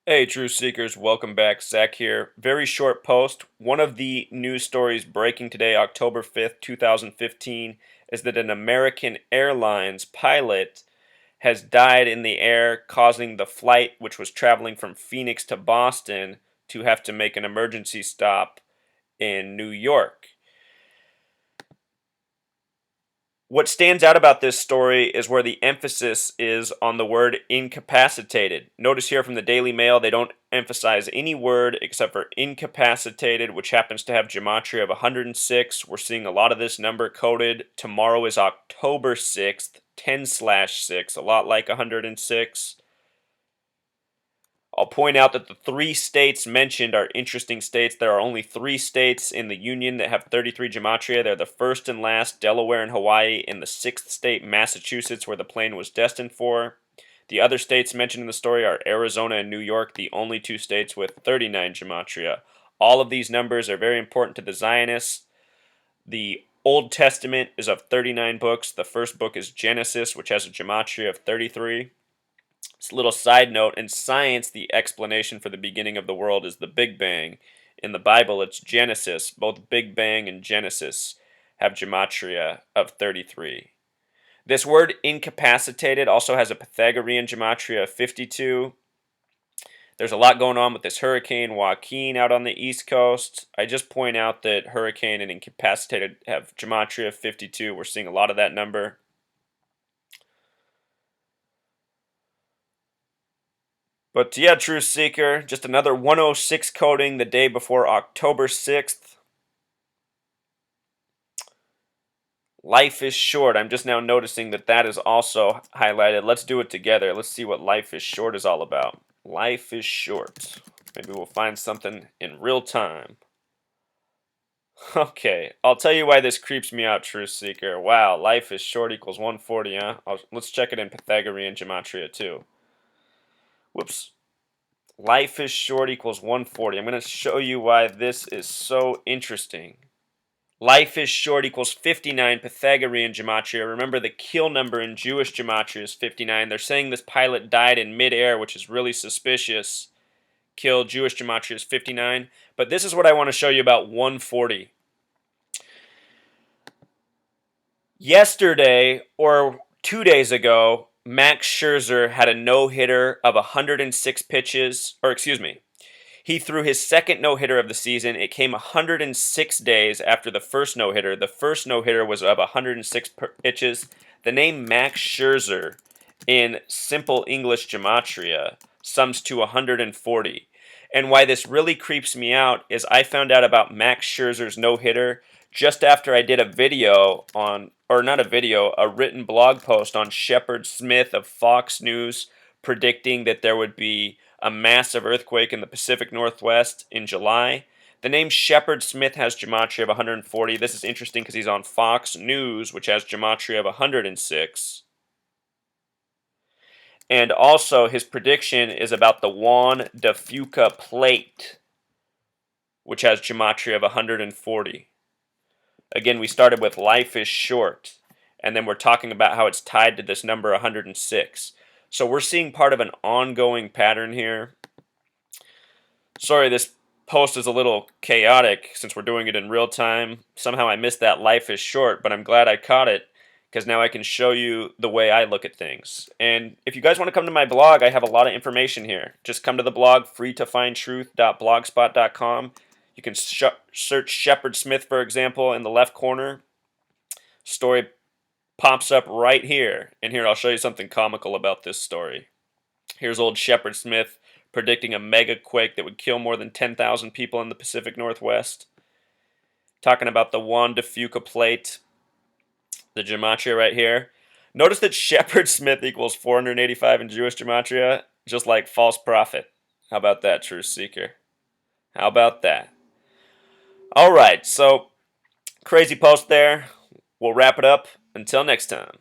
Hey, Truth Seekers, welcome back. Zach here. Very short post. One of the news stories breaking today, October 5th, 2015, is that an American Airlines pilot has died in the air, causing the flight, which was traveling from Phoenix to Boston, to have to make an emergency stop in New York. What stands out about this story is where the emphasis is on the word incapacitated. Notice here from the Daily Mail, they don't emphasize any word except for incapacitated, which happens to have gematria of 106. We're seeing a lot of this number coded. Tomorrow is October 6th, 10/6, a lot like 106. I'll point out that the three states mentioned are interesting states. There are only three states in the Union that have 33 gematria. They're the first and last, Delaware and Hawaii, and the sixth state, Massachusetts, where the plane was destined for. The other states mentioned in the story are Arizona and New York, the only two states with 39 gematria. All of these numbers are very important to the Zionists. The Old Testament is of 39 books. The first book is Genesis, which has a gematria of 33. Just a little side note, in science, the explanation for the beginning of the world is the Big Bang. In the Bible, it's Genesis. Both Big Bang and Genesis have gematria of 33. This word incapacitated also has a Pythagorean gematria of 52. There's a lot going on with this Hurricane Joaquin out on the East Coast. I just point out that hurricane and incapacitated have gematria of 52. We're seeing a lot of that number. But yeah, Truth Seeker, just another 106 coding the day before October 6th. Life is short. I'm just now noticing that that is also highlighted. Let's do it together. Let's see what life is short is all about. Life is short. Maybe we'll find something in real time. Okay, I'll tell you why this creeps me out, Truth Seeker. Wow, life is short equals 140, huh? Let's check it in Pythagorean gematria too. Whoops. Life is short equals 140. I'm going to show you why this is so interesting. Life is short equals 59 Pythagorean gematria. Remember, the kill number in Jewish gematria is 59. They're saying this pilot died in midair, which is really suspicious. Kill Jewish gematria is 59. But this is what I want to show you about 140. Yesterday, or 2 days ago, Max Scherzer had a no-hitter of 106 pitches, or excuse me, he threw his second no-hitter of the season. It came 106 days after the first no-hitter. The first no-hitter was of 106 pitches. The name Max Scherzer in simple English gematria sums to 140. And why this really creeps me out is I found out about Max Scherzer's no-hitter just after I did a video on, or not a video, a written blog post on Shepard Smith of Fox News predicting that there would be a massive earthquake in the Pacific Northwest in July. The name Shepard Smith has gematria of 140. This is interesting because he's on Fox News, which has gematria of 106. And also, his prediction is about the Juan de Fuca plate, which has gematria of 140. Again, we started with life is short, and then we're talking about how it's tied to this number 106. So we're seeing part of an ongoing pattern here. Sorry, this post is a little chaotic since we're doing it in real time. Somehow I missed that life is short, but I'm glad I caught it because now I can show you the way I look at things. And if you guys want to come to my blog, I have a lot of information here. Just come to the blog, freetofindtruth.blogspot.com. You can search Shepard Smith, for example, in the left corner. Story pops up right here. And here I'll show you something comical about this story. Here's old Shepard Smith predicting a mega quake that would kill more than 10,000 people in the Pacific Northwest. Talking about the Juan de Fuca plate, the gematria right here. Notice that Shepard Smith equals 485 in Jewish gematria, just like false prophet. How about that, Truth Seeker? How about that? All right, so crazy post there. We'll wrap it up. Until next time.